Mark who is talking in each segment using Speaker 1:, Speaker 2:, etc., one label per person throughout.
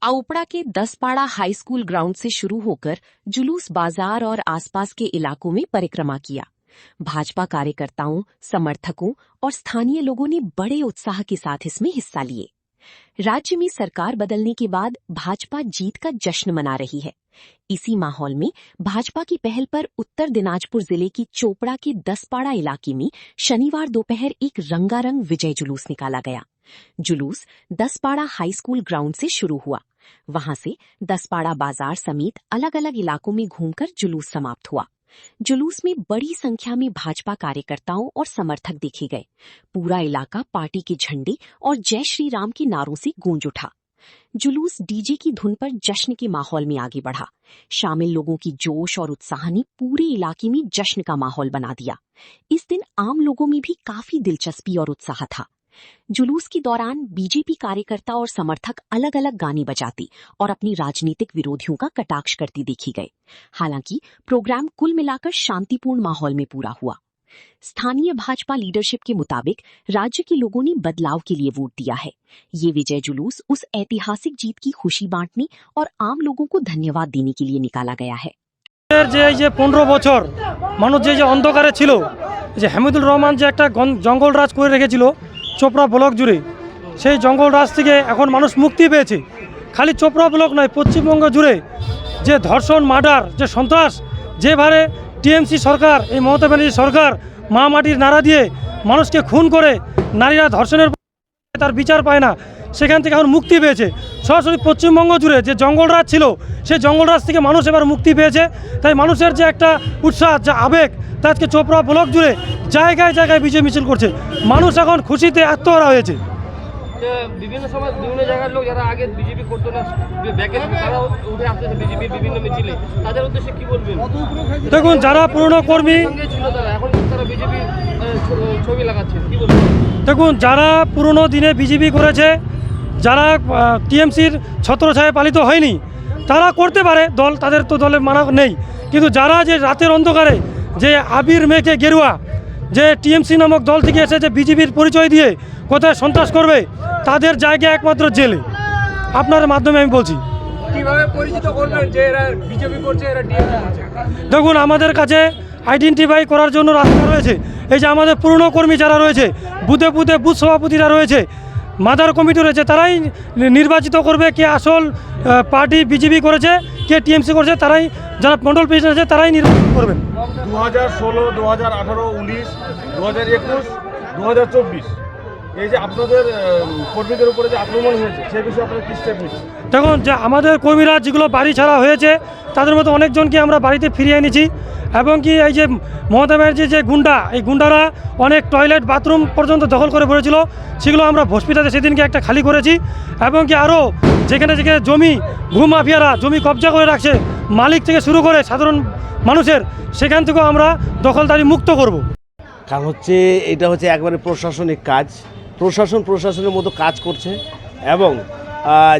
Speaker 1: आओपड़ा के 10पाड़ा high school ground से शुरू होकर जुलूस बाजार और आसपास के इलाकों में परिक्रमा किया। भाजपा कार्यकर्ताओं, समर्थकों और स्थानीय लोगों ने बड़े उत्साह के साथ इसमें हिस्सा लिए। राज्य में सरकार बदलने के बाद भाजपा जीत का जश्न मना रही है। इसी माहौल में भाजपा की पहल पर उत्तर दिनाजपुर जिले की चोपड़ा के 10पाड़ा इलाके में शनिवार दोपहर एक रंगारंग विजय जुलूस निकाला गया। जुलूस 10पाड़ा हाई स्कूल ग्राउंड से शुरू हुआ। वहां से 10पाड़ा बाजार समेत अलग अलग इलाकों में घूमकर जुलूस समाप्त हुआ। जुलूस में बड़ी संख्या में भाजपा कार्यकर्ताओं और समर्थक देखे गए। पूरा इलाका पार्टी के झंडे और जय श्री राम के नारों से गूंज उठा। जुलूस डीजे की धुन पर जश्न के माहौल में आगे बढ़ा। शामिल लोगों की जोश और उत्साह ने पूरे इलाके में जश्न का माहौल बना दिया। इस दिन आम लोगों में भी काफी दिलचस्पी और उत्साह था। जुलूस के दौरान बीजेपी कार्यकर्ता और समर्थक अलग अलग गाने बजाते और अपनी राजनीतिक विरोधियों का कटाक्ष करते देखे गए। हालांकि प्रोग्राम कुल मिलाकर शांतिपूर्ण माहौल में पूरा हुआ। स्थानीय भाजपा लीडरशिप के मुताबिक राज्य के लोगों ने बदलाव के लिए वोट दिया है। ये विजय जुलूस उस ऐतिहासिक जीत की खुशी बांटने और आम लोगों को धन्यवाद देने के लिए निकाला गया है।
Speaker 2: 15 বছর মানুষ যে অন্ধকারে ছিল, যে হামিদুর রহমান যে একটা জঙ্গল রাজ করে রেখেছিল চোপড়া ব্লক জুড়ে, সেই জঙ্গল রাজ থেকে এখন মানুষ মুক্তি পেয়েছে। খালি চোপড়া ব্লক নয়, পশ্চিমবঙ্গ জুড়ে যে ধর্ষণ, মার্ডার, যে সন্ত্রাস, যেভাবে টিএমসি সরকার, এই মমতা ব্যানার্জি সরকার মা মাটির নাড়া দিয়ে মানুষকে খুন করে, নারীরা ধর্ষণের তার বিচার পায় না, সেখান থেকে এখন মুক্তি পেয়েছে। সরাসরি পশ্চিমবঙ্গ জুড়ে যে জঙ্গলরাজ ছিল, সেই জঙ্গলরাজ থেকে মানুষ এবার মুক্তি পেয়েছে। তাই মানুষের যে একটা উৎসাহ, যে আবেগ, তা আজকে চোপড়া ব্লক জুড়ে জায়গায় জায়গায় বিজয় মিছিল করছে। মানুষ এখন খুশিতে আত্মহারা হয়েছে।
Speaker 3: বিভিন্ন সময় বিভিন্ন জায়গার লোক যারা আগে বিজেপি করতো না, তারাও উঠে আসতেছে বিজেপির বিভিন্ন মিছিলে, তাদের উদ্দেশ্যে কি বলবেন?
Speaker 2: দেখুন, যারা পুরনো কর্মী
Speaker 3: ছিল তারা এখন তারা বিজেপি ছবি লাগাচ্ছে, কি বলবেন?
Speaker 2: দেখুন, যারা পুরনো দিনে বিজেপি করেছে, যারা টিএমসির ছত্রছায়ায় পালিত হয়নি, তারা করতে পারে দল, তাদের তো দলে মানা নেই। কিন্তু যারা যে রাতের অন্ধকারে যে আবির মেঘে গেরুয়া, যে টিএমসি নামক দল থেকে এসেছে বিজেপির পরিচয় দিয়ে কোথায় সন্ত্রাস করবে, তাদের জায়গা একমাত্র জেলে। আপনার মাধ্যমে আমি বলছি,
Speaker 3: কিভাবে পরিচিত করবেন যে এরা বিজেপি করছে, এরা টিএমসি করছে?
Speaker 2: দেখুন, আমাদের কাছে আইডেন্টিফাই করার জন্য রাস্তা রয়েছে। এই যে আমাদের পুরনো কর্মী যারা রয়েছে, বুথে বুথে বুথ সভাপতিরা রয়েছে, মাদার কমিটি রয়েছে, তারাই নির্বাচিত করবে কে আসল পার্টি বিজেপি করেছে, কে টিএমসি করেছে। তারাই, যারা মন্ডল প্রেসিডেন্ট আছে, তারাই নির্বাচন করবেন।
Speaker 4: 2016, 2018, 19, 2021, 2024 এই যে আপনাদের কর্মীদের উপরে যে আক্রমণ হয়েছে, সেই বিষয়ে আপনারা কি স্টেপ নিচ্ছেন?
Speaker 2: দেখুন, যে আমাদের কর্মীরা যেগুলো বাড়ি ছাড়া হয়েছে, তাদের মধ্যে অনেকজনকে আমরা বাড়িতে ফিরিয়ে এনেছি। এবং কি এই যে মমতা ব্যানার্জির যে গুন্ডা, এই গুন্ডারা অনেক টয়লেট, বাথরুম পর্যন্ত দখল করে পড়েছিল, সেগুলো আমরা হসপিটালে সেদিনকে একটা খালি করেছি। এবং কি আরও যেখানে যেখানে জমি, ভূমাফিয়ারা জমি কবজা করে রাখছে, মালিক থেকে শুরু করে সাধারণ মানুষের, সেখান থেকেও আমরা দখলদারি মুক্ত করব।
Speaker 5: কারণ এটা হচ্ছে একবারে প্রশাসনিক কাজ। প্রশাসনের মতো কাজ করছে এবং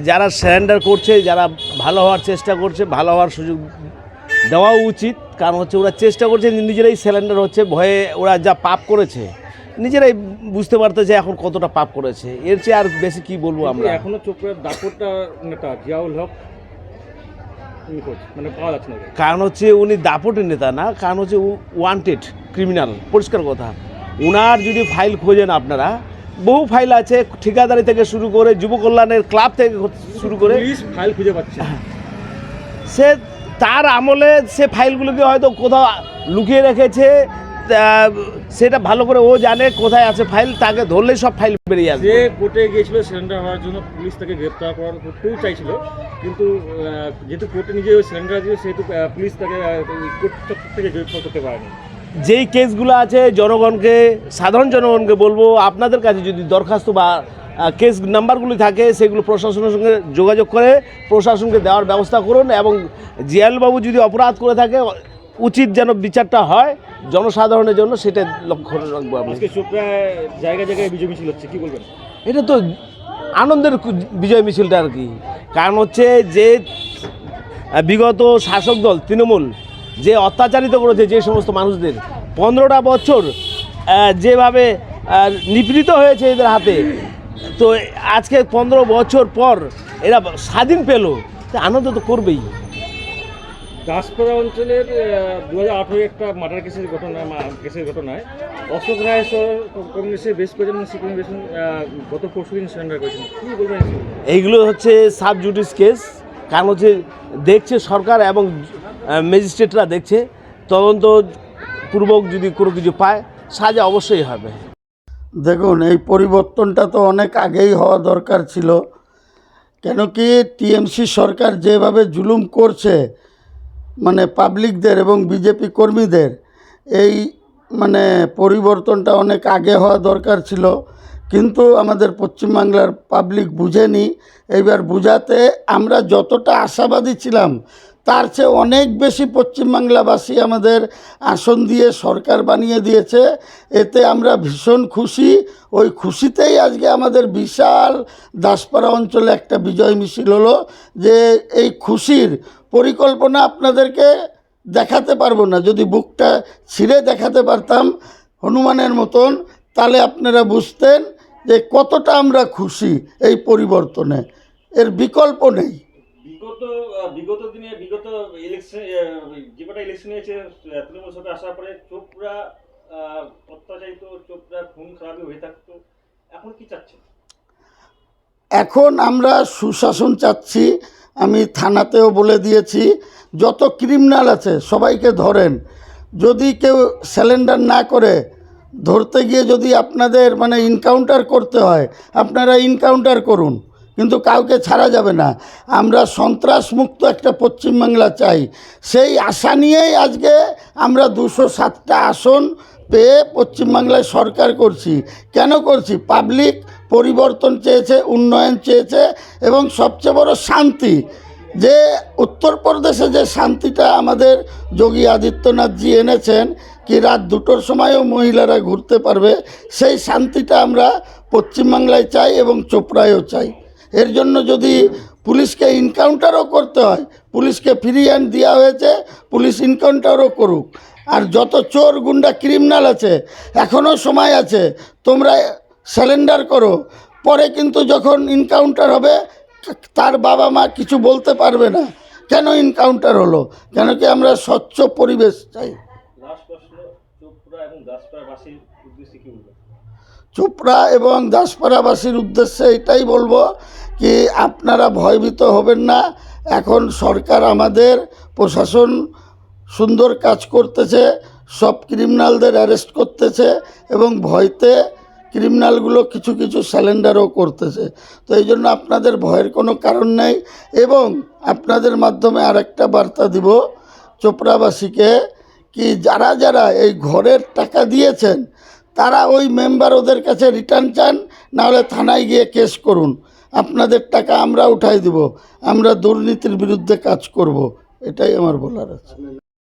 Speaker 5: যারা সারেন্ডার করছে, যারা ভালো হওয়ার চেষ্টা করছে, ভালো হওয়ার সুযোগ দেওয়া উচিত। কারণ ওরা চেষ্টা করছে, নিজেরাই সারেন্ডার হচ্ছে, ভয়ে ওরা যা পাপ করেছে নিজেরাই বুঝতে পারতেছে এখন কতটা পাপ করেছে। এর চেয়ে আর বেশি কি বলবো আমরা।
Speaker 4: এখনো চোপড়ার দাপটটা নেতা জিয়াউল হক মানে পাওয়া যাচ্ছে না।
Speaker 5: কারণ উনি দাপটের নেতা না, কারণ ওয়ান্টেড ক্রিমিনাল, পরিষ্কার কথা। ওনার যদি ফাইল খোঁজেন আপনারা, বহু ফাইল আছে, ঠিকাদারি থেকে শুরু করে যুব কল্যাণের ক্লাব থেকে শুরু করে
Speaker 4: ফাইল খুঁজে পাচ্ছে।
Speaker 5: সে তার আমলে সে ফাইলগুলোকে হয়তো কোথাও লুকিয়ে রেখেছে, সেটা ভালো করে ও জানে কোথায় আছে ফাইল। তাকে ধরলেই সব ফাইল বেরিয়ে আসবে।
Speaker 4: যে কোর্টে গিয়েছিল সারেন্ডার হওয়ার জন্য, পুলিশ তাকে গ্রেপ্তার করতেও চাইছিল, কিন্তু যেহেতু কোর্টে নিজে সারেন্ডার দিয়েছে, সেহেতু পুলিশ তাকে কোর্ট থেকে গ্রেপ্তার করতে পারেনি।
Speaker 5: যেই কেসগুলো আছে, জনগণকে, সাধারণ জনগণকে বলবো, আপনাদের কাছে যদি দরখাস্ত বা কেস নাম্বারগুলি থাকে, সেগুলো প্রশাসনের সঙ্গে যোগাযোগ করে প্রশাসনকে দেওয়ার ব্যবস্থা করুন। এবং জিয়ালবাবু যদি অপরাধ করে থাকে, উচিত যেন বিচারটা হয় জনসাধারণের জন্য, সেটা লক্ষ্য রাখবো।
Speaker 4: জায়গায় জায়গায় বিজয় মিছিল হচ্ছে, কি বলবেন?
Speaker 5: এটা তো আনন্দের বিজয় মিছিলটা আর কি। কারণ যে বিগত শাসক দল তৃণমূল যে অত্যাচারিত করেছে যে সমস্ত মানুষদের, 15টা বছর যেভাবে নিপীড়িত হয়েছে এদের হাতে, তো আজকে 15 বছর পর এরা স্বাধীন পেল, তা আনন্দ তো করবেই।
Speaker 4: দাসপাড়া অঞ্চলের 2018 একটা মার্ডার কেসের ঘটনায় অশোক রায় সহ কংগ্রেসের বেশ কয়েকজন সিপিএম গত পরশুদিন সারেন্ডার করেছেন, কী বলবেন?
Speaker 5: এইগুলো হচ্ছে সাব জুডিস কেস, কারণ হচ্ছে দেখছে সরকার এবং ম্যাজিস্ট্রেটরা দেখছে, তদন্ত পূর্বক যদি কোনো কিছু পায় সাজা অবশ্যই হবে।
Speaker 6: দেখুন, এই পরিবর্তনটা তো অনেক আগেই হওয়া দরকার ছিল, কেন কি টিএমসি সরকার যেভাবে জুলুম করছে মানে পাবলিকদের এবং বিজেপি কর্মীদের, এই মানে পরিবর্তনটা অনেক আগে হওয়া দরকার ছিল, কিন্তু আমাদের পশ্চিমবাংলার পাবলিক বুঝেনি। এইবার বুঝাতে আমরা যতটা আশাবাদী ছিলাম তার চেয়ে অনেক বেশি পশ্চিমবাংলাবাসী আমাদের আসন দিয়ে সরকার বানিয়ে দিয়েছে, এতে আমরা ভীষণ খুশি। ওই খুশিতেই আজকে আমাদের বিশাল দাসপাড়া অঞ্চলে একটা বিজয় মিছিল হলো, যে এই খুশির পরিকল্পনা আপনাদেরকে দেখাতে পারবো না, যদি বুকটা ছিঁড়ে দেখাতে পারতাম হনুমানের মতন, তাহলে আপনারা বুঝতেন যে কতটা আমরা খুশি এই পরিবর্তনে, এর বিকল্প নেই।
Speaker 4: বিগত দিনে বিগত ইলেকশন যে কটা ইলেকশন হয়েছে তৃণমূল সরকার আসার পরে চোপড়া অত্যাচারিত, চোপড়া খুন খারাপি হয়ে থাকতো, এখন কি চাচ্ছেন?
Speaker 6: এখন আমরা সুশাসন চাচ্ছি। আমি থানাতেও বলে দিয়েছি, যত ক্রিমিনাল আছে সবাইকে ধরেন, যদি কেউ স্যালেন্ডার না করে, ধরতে গিয়ে যদি আপনাদের মানে ইনকাউন্টার করতে হয় আপনারা ইনকাউন্টার করুন, কিন্তু কাউকে ছাড়া যাবে না। আমরা সন্ত্রাসমুক্ত একটা পশ্চিমবাংলা চাই, সেই আশা নিয়েই আজকে আমরা 207টা আসন পেয়ে পশ্চিমবাংলায় সরকার করছি। কেন করছি? পাবলিক পরিবর্তন চেয়েছে, উন্নয়ন চেয়েছে, এবং সবচেয়ে বড় শান্তি, যে উত্তরপ্রদেশে যে শান্তিটা আমাদের যোগী আদিত্যনাথজি এনেছেন, কি রাত 2টোর সময়ও মহিলারা ঘুরতে পারবে, সেই শান্তিটা আমরা পশ্চিমবাংলায় চাই এবং চোপড়ায়ও চাই। এর জন্য যদি পুলিশকে ইনকাউন্টারও করতে হয়, পুলিশকে ফিরিয়ে দেওয়া হয়েছে, পুলিশ ইনকাউন্টারও করুক। আর যত চোর গুন্ডা ক্রিমিনাল আছে এখনও সময় আছে, তোমরা স্যালেন্ডার করো, পরে কিন্তু যখন ইনকাউন্টার হবে তার বাবা মা কিছু বলতে পারবে না কেন ইনকাউন্টার হলো, কেন কি আমরা স্বচ্ছ পরিবেশ চাই। চোপড়া এবং দাসপাড়াবাসীর উদ্দেশ্যে এটাই বলবো কি আপনারা ভয়ভীত হবেন না। এখন সরকার আমাদের প্রশাসন সুন্দর কাজ করতেছে, সব ক্রিমিনালদের অ্যারেস্ট করতেছে এবং ভয়তে ক্রিমিনালগুলো কিছু কিছু স্যালেন্ডারও করতেছে। তো এই জন্য আপনাদের ভয়ের কোনো কারণ নেই। এবং আপনাদের মাধ্যমে আরেকটা বার্তা দিব চোপড়াবাসীকে, কি যারা যারা এই ঘরের টাকা দিয়েছেন তারা ওই মেম্বার ওদের কাছে রিটার্ন চান, নাহলে থানায় গিয়ে কেস করুন, আপনাদের টাকা আমরা উঠাই দিব, আমরা দুর্নীতির বিরুদ্ধে কাজ করব, এটাই আমার বলার আছে।